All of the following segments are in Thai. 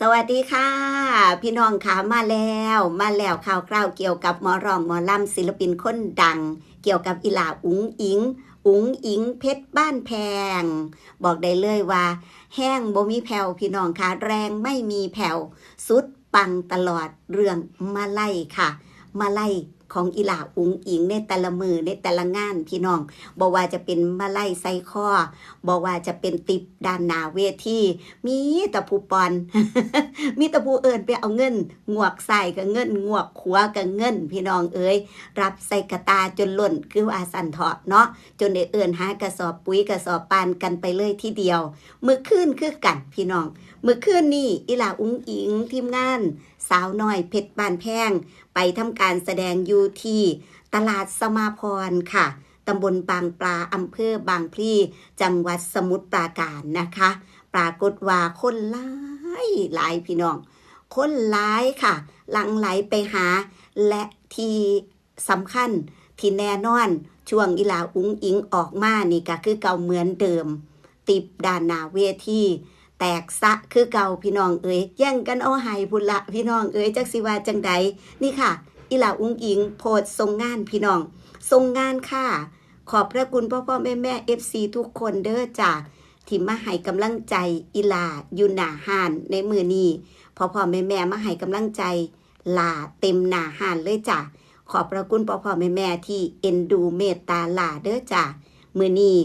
สวัสดีค่ะพี่น้องค่ะมาแล้วข่าวคราวเกี่ยวกับหมอร้องหมอลำศิลปินคนดังเกี่ยวกับอีหลาอุ๋งอิงเพชรบ้านแพงบอกได้เลยว่าแห้งบ่มีแผ่วพี่น้องค่ะแรงไม่มีแผ่วสุดปังตลอดเรื่องมาไล่ค่ะมาไล่ของอีหลาอุ๋งอิงในแต่ละมือในแต่ละงานพี่น้องบอกว่าจะเป็นมาไล่ไซข้อบอกว่าจะเป็นติบด้านหน้าเวทีมีแต่ผู้ปอน มีแต่ผู้เอิญไปเอาเงินงวกใส่กับเงินงวกขัวกับเงินพี่น้องเอ้ยรับใส่กระตาจนหล่นคือว่าสันเถาะเนาะจนได้เอิญหากระสอบปุ๋ยกระสอบปานกันไปเลยทีเดียวมื้อคืนคือกันพี่น้องมื้อคืนนี่อีหลาอุ๋งอิงทีมงานสาวน้อยเพชรบ้านแพงไปทำการแสดงอยู่ที่ตลาดสมาพรค่ะตำบลบางปลาอำเภอบางพลีจังหวัดสมุทรปราการนะคะปรากฏว่าคนหลายพี่น้องคนหลายค่ะหลั่งไหลไปหาและที่สำคัญที่แน่นอนช่วงอีหลาอุ๋งอิงออกมานี่ก็คือเก่าเหมือนเดิมติบด้านหน้าเวทีแตกสะคือเก่าพี่น้องเอ๋ยแย่งกันเอาไห้พุ่นละพี่น้องเอ๋ยจักสิว่าจังใดนี่ค่ะอีหลาอุ๋งอิงโพสต์ส่งงานพี่น้องส่งงานค่ะขอบพระคุณพ่อแม่FC ทุกคนเด้อจ้าที่มาให้กำลังใจอีหลาอยู่หน้าห้านในมือนี้พ่อแม่มาให้กำลังใจหลาเต็มหน้าห้านเลยจ้ะขอบพระคุณพ่อแม่ที่เอ็นดูเมตตาหลาเด้อจ้ะมือนี้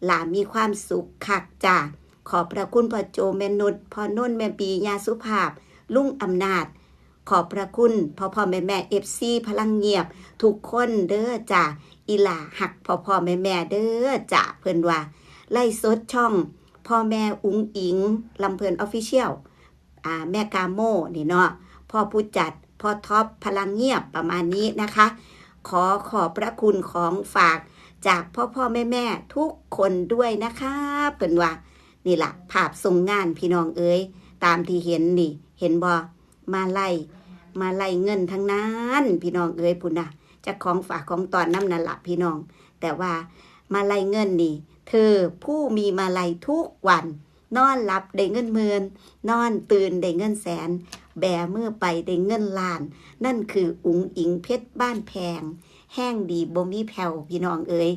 หลามีความสุขคักจ้ะขอบพระคุณพ่อโจแม่นุชพ่อนุ่นแม่ปียาสุภาพลุงอำนาจขอบพระคุณพ่อแม่FC พลังเงียบทุกคนเด้อจ้ะอีหลาหักพ่อแม่เด้อจ้ะเพิ่นว่าไล่สดช่องพ่อแม่อุ๋งอิงลำเพลินออฟฟิเชียลแม่กาโมนี่เนาะพ่อผู้จัดพ่อท็อปพลังเงียบประมาณนี้นะคะขอบพระคุณของฝากจากพ่อแม่ทุกคนด้วยนะคะเปิ่นว่านี่ล่ะภาพส่งงานพี่น้องเอ้ยตามที่เห็นนี่เห็นบ่มาไล่เงินทั้งนั้นพี่น้องเอ้ยพุ่นน่ะจากของฝากของตอนน้ำนั่นล่ะพี่น้องแต่ว่ามาไล่เงินนี่เธอผู้มีมาลัยทุกวันนอนหลับได้เงินหมื่นนอนตื่นได้เงินแสนแบมือไปได้เงินล้านนั่นคืออุ๋งอิงเพชรบ้านแพงแห้งดีบ่มีแผ่วพี่น้องเอ๋ย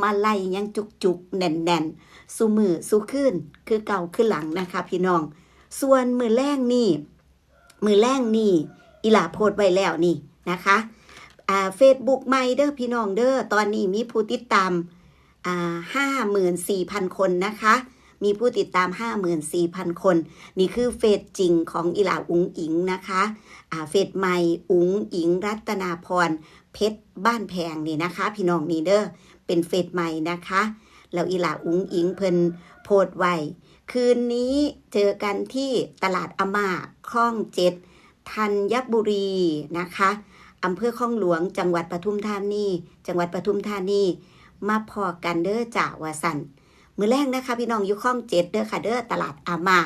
มาไล่ยังจุกแน่นสู้มือสู้ขึ้นคือเก่าขึ้นหลังนะคะพี่น้องส่วนมือแรกนี่อีหลาโพสต์ไว้แล้วนี่นะคะFacebook ใหม่เด้อพี่น้องเด้อตอนนี้มีผู้ติดตาม54,000 คนนะคะมีผู้ติดตาม 54,000 คนนี่คือเฟซจริงของอีหลาอุ๋งอิงนะคะเฟซใหม่อุ๋งอิงรัตนาพรเพชรบ้านแพงนี่นะคะพี่น้องนี่เด้อเป็นเฟซใหม่นะคะแล้วอีหลาอุ๋งอิงเพิ่นโพสต์ไว้คืนนี้เจอกันที่ตลาดอาม่าคลอง7ธัญบุรีนะคะอำเภอคลองหลวงจังหวัดปทุมธานีมาพอกันเด้อจ่าว่าสันมื้อแรกนะคะพี่น้องอยู่คลอง7เด้อค่ะเด้อตลาดอาม่า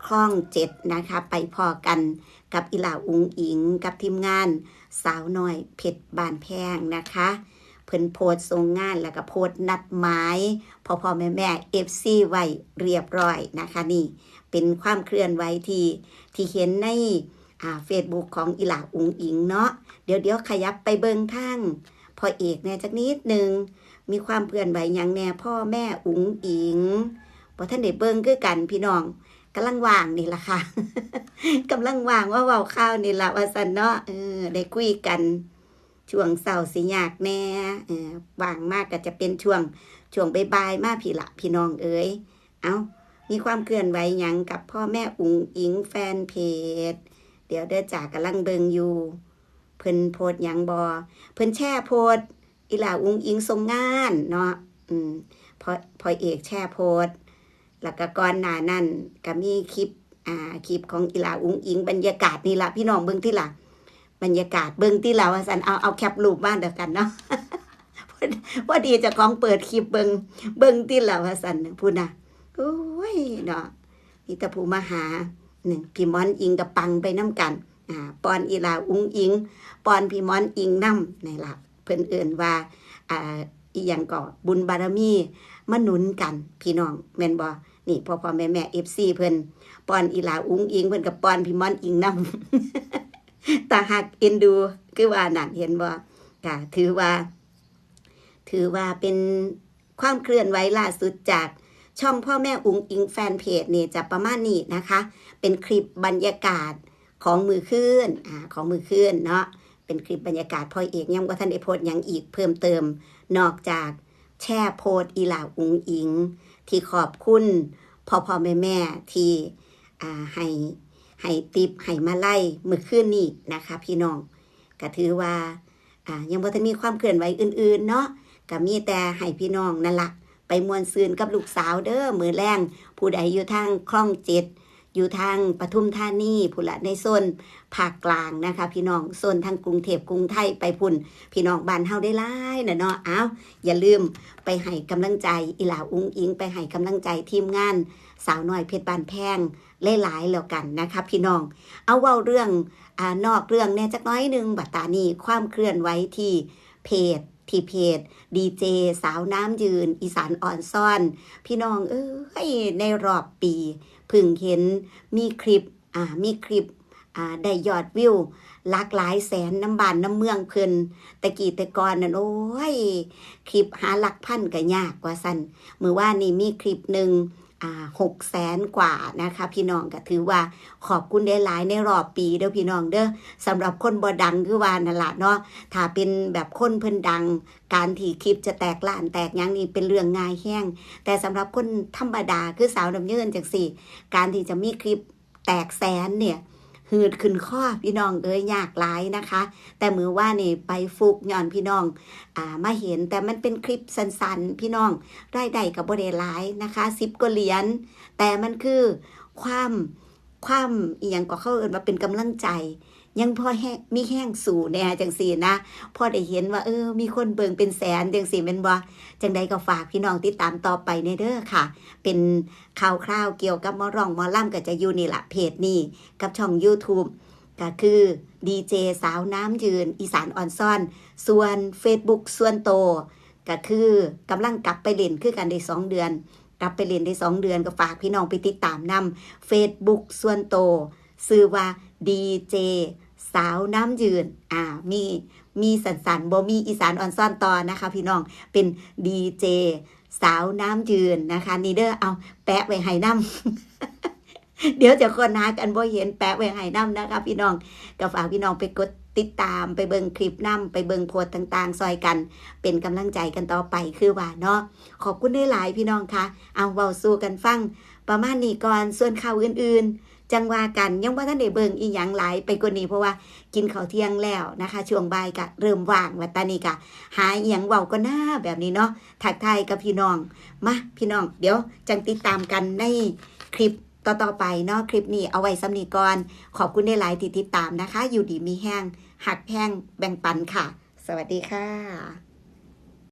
คลอง7นะคะไปพอกันกับอีหลาอุ๋งอิงกับทีมงานสาวน้อยเพชรบ้านแพงนะคะเพิ่นโพสต์ส่งงานแล้วก็โพสต์นัดหมายพ่อแม่ FC ไว้เรียบร้อยนะคะนี่เป็นความเคลื่อนไหวที่เห็นในFacebook ของอีหลาอุ๋งอิงเนาะเดี๋ยวขยับไปเบิ่งทางพ่อเอกแน่จักนิดนึงมีความเคลื่อนไหวหยังแน่พ่อแม่อุ๋งอิงบ่ทันได้เบิ่งคือกันพี่น้องกำลังว่างนี่ล่ะค่ะ กำลังว่างว่าเว้าข่าวนี่ล่ะว่าซั่นเนาะได้คุยกันช่วงเช้าสิยากแน่ว่างมากก็จะเป็นช่วงบ่ายๆมาพี่ละพี่น้องเอ้ยมีความเคลื่อนไหวหยังกับพ่อแม่อุ๋งอิงแฟนเพจเดี๋ยวเด้อจ้ากำลังเบิ่งอยู่เพิ่นโพสต์หยังบ่เพิ่นแชร์โพสต์อีหลาอุ๋งอิงส่งงานเนาะพอเอกแชร์โพสต์แล้วก็ก่อนหน้านั้นก็มีคลิปของอีหลาอุ๋งอิงบรรยากาศนี่ล่ะพี่น้องเบิ่งที่ล่ะบรรยากาศเบิ่งที่ล่ะว่าซั่นเอาแคปรูปมาเด้อกันเนาะ พอดีเจ้าของเปิดคลิปเบิ่งที่ล่ะว่าซั่นพูดน่ะโอ้ยเนาะมีแต่ผู้มาหาพี่มอนอิงกับปังไปน้ำกันปอนอีหลาอุ๋งอิงปอนพี่มอนอิงน้ำนี่ล่ะเพิ่นเอิ้นว่าอีหยังก็บุญบารมีมาหนุนกันพี่น้องแม่นบ่ นี่พ่อแม่ FC เพิ่นป้อนอีหลาอุ้งอิงเพิ่นก็ป้อนพี่ม่อนอิงนำ ตาหักเอ็นดูคือว่านั่นเห็นบ่ค่ะถือว่าเป็นความเคลื่อนไหวล่าสุดจากช่องพ่อแม่อุ๋งอิงแฟนเพจนี่จะประมาณนี้นะคะเป็นคลิปบรรยากาศของมือคืนของมือคืนเนาะเป็นคลิปบรรยากาศพ่อเอกยังบ่ทันได้โพสต์หยังอีกเพิ่มเติมนอกจากแช่โพสต์อีหลาอุ๋งอิงที่ขอบคุณพ่อแม่ที่ให้ติปให้มาไล่มือคืนนี้นะคะพี่น้องก็ถือว่ายังบ่ทันมีความเคลื่อนไหวอื่นๆเนาะก็มีแต่ให้พี่น้องนั่นล่ะไปมวนซืนกับลูกสาวเด้อมื้อแลงผู้ใดอยู่ทางคลอง7อยู่ทางปทุมธานีพุ่นละในโซนภาคกลางนะคะพี่น้องโซนทางกรุงเทพกรุงไทยไปพุ่นพี่น้องบ้านเฮาได้หลายน่ะเนาะอย่าลืมไปให้กำลังใจอีหลาอุ๋งอิงไปให้กำลังใจทีมงานสาวน้อยเพชรบ้านแพงหลายๆแล้วกันนะคะพี่น้องเอาเว้าเรื่องนอกเรื่องแน่จักน้อยนึงบัดตานี้ความเคลื่อนไหวที่เพจดีเจสาวน้ำยืนอีสานอ่อนซ่อนพี่น้องในรอบปีเพิ่งเห็นมีคลิปได้ยอดวิวหลากหลายแสนน้ำบานน้ำเมืองเพิ่นแต่ก่อนนั่นโอ้ยคลิปหาหลักพันก็ยากกว่าซั่นมื้อว่านี่มีคลิปนึง600,000 กว่านะคะพี่น้องก็ถือว่าขอบคุณได้หลายในรอบปีเด้อพี่น้องเด้อสำหรับคนบ่ดังคือว่านั่นล่ะเนาะถ้าเป็นแบบคนเพิ่นดังการที่คลิปจะแตกล้านแตกหยังนี่เป็นเรื่องง่ายแฮงแต่สำหรับคนธรรมดาคือสาวน้ำยืนจังซี่การที่จะมีคลิปแตกแสนเนี่ยหืดขึ้นข้อพี่น้องยากหลายนะคะแต่มือว่านี่ไปฟุกย้อนพี่น้องมาเห็นแต่มันเป็นคลิปสั้นๆพี่น้องรายได้ก็บ่ได้หลายนะคะ10 กว่าเหรียญแต่มันคือความอีหยังก็เขาเอิ้นว่าเป็นกำลังใจยังพอมีแห้งสู่แน่จังซี่นะพอได้เห็นว่ามีคนเบิ่งเป็นแสนจังซี่แม่นบ่จังใดก็ฝากพี่น้องติดตามต่อไปในเด้อค่ะเป็นข่าวคราวเกี่ยวกับหมอร้องหมอล่ำก็จะอยู่นี่ล่ะเพจนี้กับช่อง YouTube ก็คือดีเจสาวน้ำยืนอีสานอ่อนซ่อนส่วน Facebook ส่วนโตก็คือกำลังกลับไปเล่นคือกันได้2 เดือนกลับไปเล่นได้2 เดือนก็ฝากพี่น้องไปติดตามนำ Facebook ส่วนโตชื่อว่าดีเจสาวน้ำยืนมีสันบ่มีอีสานอ่อนซ่อนต่อนะคะพี่น้องเป็นดีเจสาวน้ำยืนนะคะนี่เด้อเอาแปะไว้ให้นำ เดี๋ยวจะคนหากันบ่เห็นแปะไว้ให้นำนะคะพี่น้องก็ฝากพี่น้องไปกดติดตามไปเบิ่งคลิปนำไปเบิ่งโพสต์ต่างๆซอยกันเป็นกำลังใจกันต่อไปคือว่าเนาะขอบคุณหลายๆพี่น้องค่ะเอาเว้าสู่กันฟังประมาณนี้ก่อนส่วนข่าวอื่นๆจังว่ากันยังบ่ทันได้เบิ่งอีหยังหลายไปกว่านี้เพราะว่ากินข้าวเที่ยงแล้วนะคะช่วงบ่ายก็เริ่มว่างแล้วตอนนี้ก็หาอีหยังเว้าก็น่าแบบนี้เนาะทักทายกับพี่น้องมาพี่น้องเดี๋ยวจังติดตามกันในคลิปต่อไปเนาะคลิปนี้เอาไว้สำนีก่อนขอบคุณหลายๆที่ติดตามนะคะอยู่ดีมีแห้งหักแพงแบ่งปันค่ะสวัสดีค่ะ